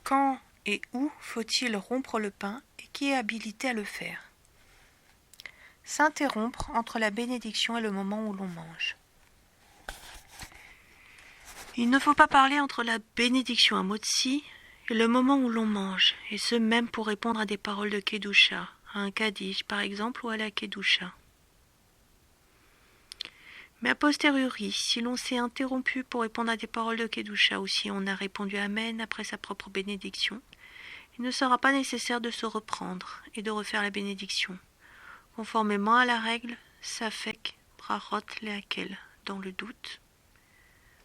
Quand et où faut-il rompre le pain et qui est habilité à le faire? S'interrompre entre la bénédiction et le moment où l'on mange. Il ne faut pas parler entre la bénédiction à Motsi et le moment où l'on mange, et ce même pour répondre à des paroles de Kedusha, à un Kaddish par exemple ou à la Kedusha. Mais a posteriori, si l'on s'est interrompu pour répondre à des paroles de Kedusha ou si on a répondu Amen après sa propre bénédiction, il ne sera pas nécessaire de se reprendre et de refaire la bénédiction, conformément à la règle Safek Brachot Leakel. Dans le doute,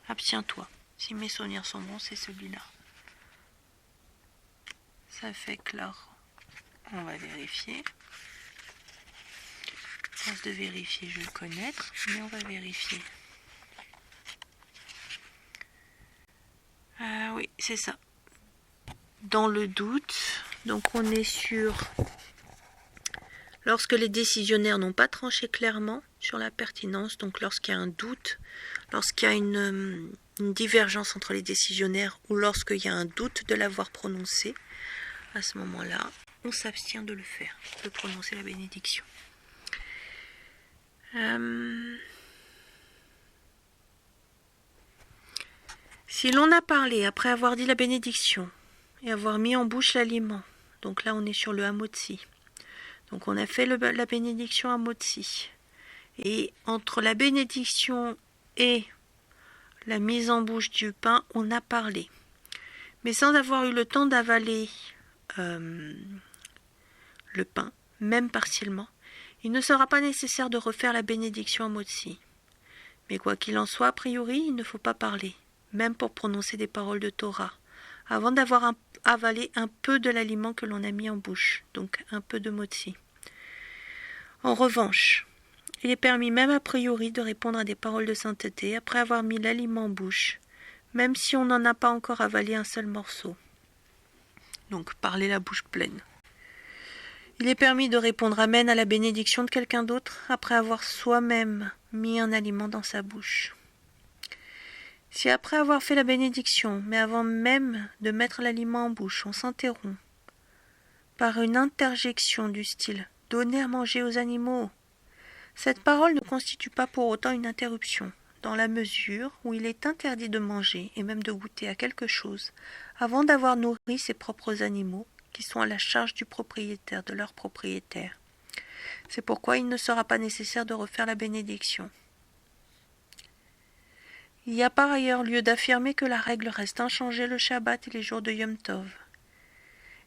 abstiens-toi. Si mes souvenirs sont bons, c'est celui-là. Safek là. On va vérifier. À force de vérifier, je vais le connaître, mais on va vérifier. Oui, c'est ça. Dans le doute, donc on est sur lorsque les décisionnaires n'ont pas tranché clairement sur la pertinence, donc lorsqu'il y a un doute, lorsqu'il y a une divergence entre les décisionnaires ou lorsqu'il y a un doute de l'avoir prononcé, à ce moment-là, on s'abstient de le faire, de prononcer la bénédiction. Si l'on a parlé après avoir dit la bénédiction et avoir mis en bouche l'aliment, donc là on est sur le hamotzi, donc on a fait la bénédiction hamotzi, et entre la bénédiction et la mise en bouche du pain, on a parlé, mais sans avoir eu le temps d'avaler le pain, même partiellement, il ne sera pas nécessaire de refaire la bénédiction hamotzi. Mais quoi qu'il en soit, a priori, il ne faut pas parler, même pour prononcer des paroles de Torah, avant d'avoir avalé un peu de l'aliment que l'on a mis en bouche, donc un peu de motzi. En revanche, il est permis même a priori de répondre à des paroles de sainteté après avoir mis l'aliment en bouche, même si on n'en a pas encore avalé un seul morceau. Donc parler la bouche pleine. Il est permis de répondre Amen à la bénédiction de quelqu'un d'autre après avoir soi-même mis un aliment dans sa bouche. Si après avoir fait la bénédiction, mais avant même de mettre l'aliment en bouche, on s'interrompt par une interjection du style « donner à manger aux animaux », cette parole ne constitue pas pour autant une interruption, dans la mesure où il est interdit de manger et même de goûter à quelque chose avant d'avoir nourri ses propres animaux, qui sont à la charge du propriétaire, de leur propriétaire. C'est pourquoi il ne sera pas nécessaire de refaire la bénédiction. Il y a par ailleurs lieu d'affirmer que la règle reste inchangée le Shabbat et les jours de Yom Tov,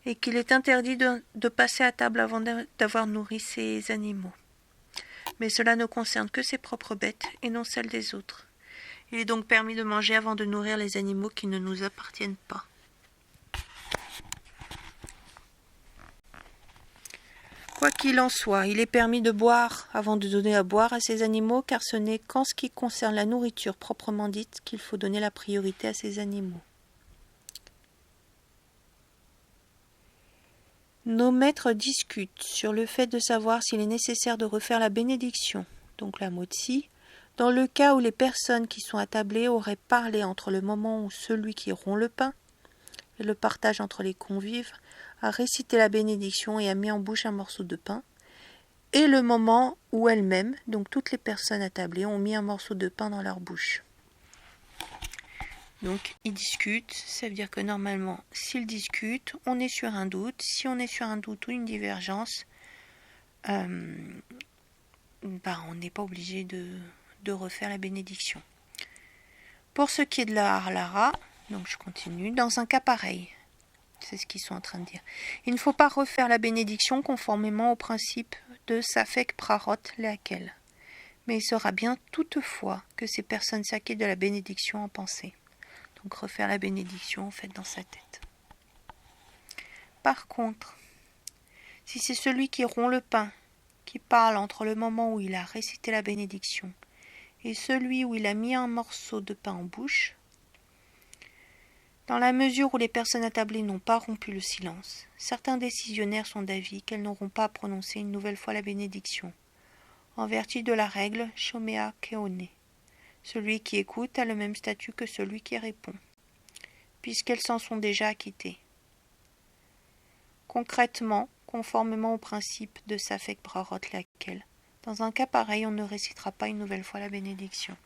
et qu'il est interdit de passer à table avant d'avoir nourri ses animaux. Mais cela ne concerne que ses propres bêtes et non celles des autres. Il est donc permis de manger avant de nourrir les animaux qui ne nous appartiennent pas. Quoi qu'il en soit, il est permis de boire avant de donner à boire à ces animaux, car ce n'est qu'en ce qui concerne la nourriture proprement dite qu'il faut donner la priorité à ces animaux. Nos maîtres discutent sur le fait de savoir s'il est nécessaire de refaire la bénédiction, donc la motzi, dans le cas où les personnes qui sont attablées auraient parlé entre le moment où celui qui rompt le pain et le partage entre les convives a récité la bénédiction et a mis en bouche un morceau de pain, et le moment où elles-mêmes, donc toutes les personnes attablées, ont mis un morceau de pain dans leur bouche. Donc ils discutent, ça veut dire que normalement, s'ils discutent, on est sur un doute. Si on est sur un doute ou une divergence, on n'est pas obligé de refaire la bénédiction. Pour ce qui est de la harlara, donc je continue, dans un cas pareil, c'est ce qu'ils sont en train de dire. Il ne faut pas refaire la bénédiction conformément au principe de Safek Prarot Leakel. Mais il sera bien toutefois que ces personnes s'acquittent de la bénédiction en pensée. Donc refaire la bénédiction en fait dans sa tête. Par contre, si c'est celui qui rompt le pain qui parle entre le moment où il a récité la bénédiction et celui où il a mis un morceau de pain en bouche, dans la mesure où les personnes attablées n'ont pas rompu le silence, certains décisionnaires sont d'avis qu'elles n'auront pas à prononcer une nouvelle fois la bénédiction, en vertu de la règle Shomea Keone. Celui qui écoute a le même statut que celui qui répond, puisqu'elles s'en sont déjà acquittées. Concrètement, conformément au principe de Safek Brarot Laquelle, dans un cas pareil, on ne récitera pas une nouvelle fois la bénédiction.